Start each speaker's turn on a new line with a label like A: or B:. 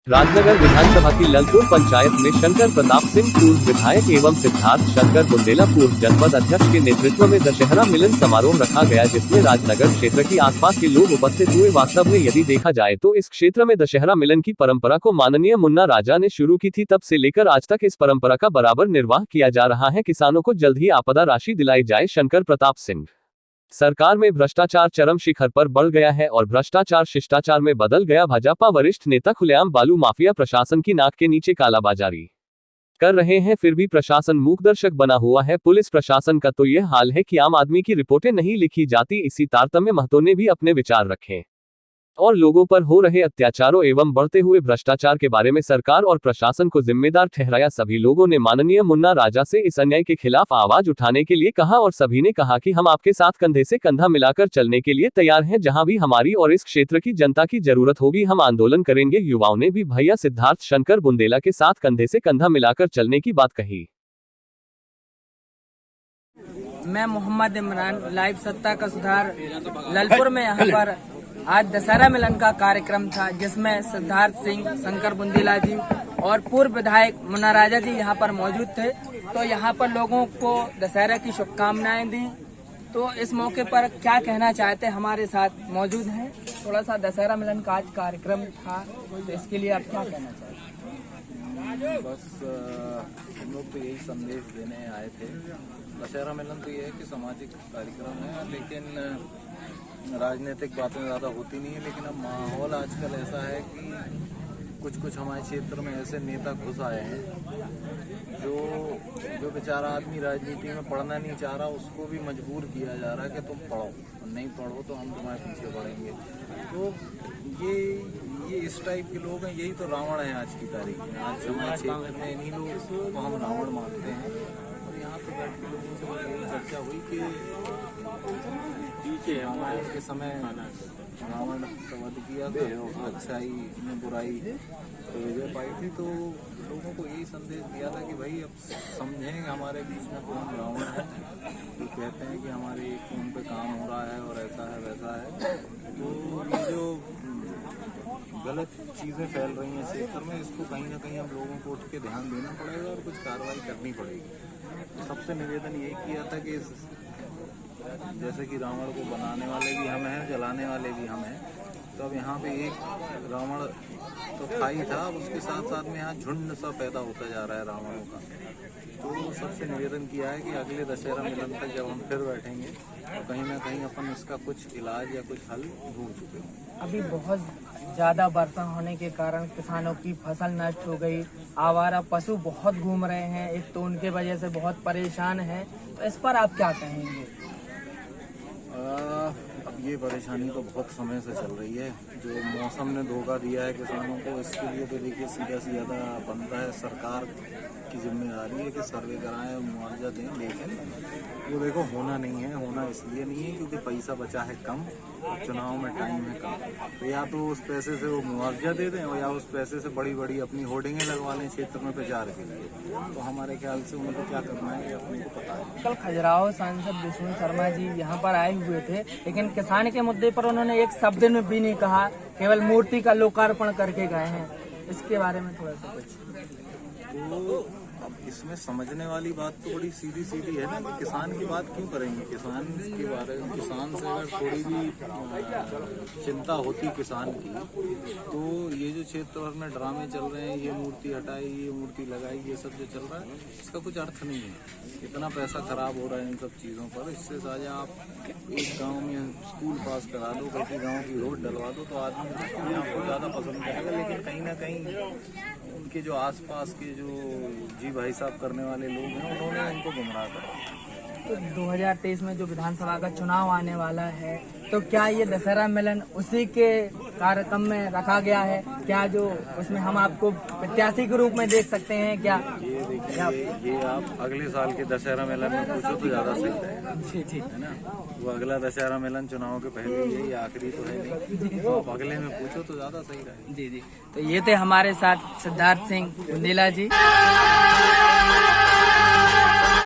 A: राजनगर विधानसभा की ललपुर पंचायत में शंकर प्रताप सिंह पूर्व विधायक एवं सिद्धार्थ शंकर बुंदेला पूर्व जनपद अध्यक्ष के नेतृत्व में दशहरा मिलन समारोह रखा गया, जिसमें राजनगर क्षेत्र की आसपास के लोग उपस्थित हुए। वास्तव में यदि देखा जाए तो इस क्षेत्र में दशहरा मिलन की परंपरा को माननीय मुन्ना राजा ने शुरू की थी, तब से लेकर आज तक इस परंपरा का बराबर निर्वाह किया जा रहा है। किसानों को जल्द ही आपदा राशि दिलाई जाए। शंकर प्रताप सिंह सरकार में भ्रष्टाचार चरम शिखर पर बढ़ गया है और भ्रष्टाचार शिष्टाचार में बदल गया। भाजपा वरिष्ठ नेता खुलेआम बालू माफिया प्रशासन की नाक के नीचे कालाबाजारी कर रहे हैं, फिर भी प्रशासन मूकदर्शक बना हुआ है। पुलिस प्रशासन का तो यह हाल है कि आम आदमी की रिपोर्टें नहीं लिखी जाती। इसी तारतम्य महतो ने भी अपने विचार रखे और लोगों पर हो रहे अत्याचारों एवं बढ़ते हुए भ्रष्टाचार के बारे में सरकार और प्रशासन को जिम्मेदार ठहराया। सभी लोगों ने माननीय मुन्ना राजा से इस अन्याय के खिलाफ आवाज उठाने के लिए कहा और सभी ने कहा कि हम आपके साथ कंधे से कंधा मिलाकर चलने के लिए तैयार हैं। जहां भी हमारी और इस क्षेत्र की जनता की जरूरत होगी, हम आंदोलन करेंगे। युवाओं ने भी भैया सिद्धार्थ शंकर बुंदेला के साथ कंधे से कंधा मिलाकर चलने की बात कही।
B: मैं मोहम्मद इमरान, लाइव सत्ता का सुधार ललपुर में यहाँ पर आज दशहरा मिलन का कार्यक्रम था, जिसमें सिद्धार्थ सिंह शंकर बुंदेला जी और पूर्व विधायक मुन्ना राजा जी यहाँ पर मौजूद थे। तो यहाँ पर लोगों को दशहरा की शुभकामनाएं दी। तो इस मौके पर क्या कहना चाहते हैं, हमारे साथ मौजूद हैं। थोड़ा सा दशहरा मिलन का आज कार्यक्रम था, तो इसके लिए आप क्या कहना चाहते हैं?
C: बस हम लोग तो यही संदेश देने आए थे। दशहरा मिलन तो ये है कि सामाजिक कार्यक्रम है, लेकिन राजनीतिक बातें ज़्यादा होती नहीं है। लेकिन अब माहौल आजकल ऐसा है कि कुछ हमारे क्षेत्र में ऐसे नेता घुस आए हैं जो बेचारा आदमी राजनीति में पढ़ना नहीं चाह रहा, उसको भी मजबूर किया जा रहा है कि तुम पढ़ो, नहीं पढ़ो तो हम तुम्हारे पीछे पढ़ेंगे। तो ये इस टाइप के लोग हैं। यही तो रावण है आज की तारीख में। आज हमारे क्षेत्र में इन्हीं लोग को हम रावण मानते हैं। और यहाँ पे बैठ के लोगों से चर्चा हुई कि रामायण के समय रावण का वध किया था, अच्छाई में बुराई तो विजय पाई थी। तो लोगों को यही संदेश दिया था कि भाई अब समझें हमारे बीच में कौन रावण है। तो कहते हैं कि हमारे खून पे काम हो रहा है और ऐसा है वैसा है। तो ये जो गलत चीज़ें फैल रही हैं क्षेत्र में, इसको कहीं ना कहीं हम लोगों को उठ के ध्यान देना पड़ेगा और कुछ कार्रवाई करनी पड़ेगी। तो सबसे निवेदन यही किया था कि जैसे कि रावण को बनाने वाले भी हम हैं, जलाने वाले भी हम हैं। तो अब यहाँ पे एक रावण तो था ही था, उसके साथ साथ में यहाँ झुंड सा पैदा होता जा रहा है रावणों का। तो सबसे निवेदन किया है कि अगले दशहरा मिलन तक जब हम फिर बैठेंगे तो कहीं ना कहीं अपन इसका कुछ इलाज या कुछ हल ढूंढ चुके हैं।
B: अभी बहुत ज़्यादा वर्षा होने के कारण किसानों की फसल नष्ट हो गई, आवारा पशु बहुत घूम रहे हैं, एक तो उनके वजह से बहुत परेशान हैं। तो इस पर आप क्या कहेंगे?
C: अब ये परेशानी तो बहुत समय से चल रही है। जो मौसम ने धोखा दिया है किसानों को, इसके लिए तो देखिए सीधा सीधा बनता है सरकार की जिम्मेदारी है कि सर्वे कराएं और मुआवजा दें। लेकिन वो देखो होना नहीं है। होना इसलिए नहीं है क्योंकि पैसा बचा है कम, चुनाव में टाइम है कम। तो या तो उस पैसे से वो मुआवजा दे दें और या उस पैसे से बड़ी बड़ी अपनी होर्डिंगें लगवा लें क्षेत्र में प्रचार के लिए। तो हमारे ख्याल से उनको क्या करना है अपने को पता है।
B: कल खजुराहो सांसद विष्णु शर्मा जी यहाँ पर आए हुए थे, लेकिन किसान के मुद्दे पर उन्होंने एक शब्द में भी नहीं कहा, केवल मूर्ति का लोकार्पण करके गए हैं। इसके बारे में थोड़ा सा कुछ।
C: तो अब इसमें समझने वाली बात तो बड़ी सीधी सीधी है ना कि किसान की बात क्यों करेंगे। किसान के बारे में, किसान से अगर थोड़ी भी चिंता होती किसान की, तो ये जो क्षेत्र भर में ड्रामे चल रहे हैं, ये मूर्ति हटाई, ये मूर्ति लगाई, ये सब जो चल रहा है, इसका कुछ अर्थ नहीं है। इतना पैसा खराब हो रहा है इन सब चीज़ों पर। इससे साझा आप एक गाँव में स्कूल पास करा दो, किसी गाँव की रोड डलवा दो, तो आदमी आपको ज़्यादा पसंद करेगा। लेकिन कहीं ना कहीं उनके जो आसपास के जो जी भाई साहब करने वाले लोग हैं, उन्होंने उनको गुमराह करा।
B: तो 2023 में जो विधानसभा का चुनाव आने वाला है, तो क्या ये दशहरा मिलन उसी के कार्यक्रम में रखा गया है? क्या जो उसमें हम आपको प्रत्याशी के रूप में देख सकते हैं क्या?
C: ये देखिए, ये आप अगले साल के दशहरा मिलन में पूछो तो ज्यादा सही रहेगा।
B: जी
C: है ना। वो अगला दशहरा मिलन चुनाव के पहले ही है, ये आखिरी तो है नहीं। तो आप अगले में पूछो तो ज्यादा सही रहेगा।
B: जी। तो ये थे हमारे साथ सिद्धार्थ सिंह बुंदेला जी।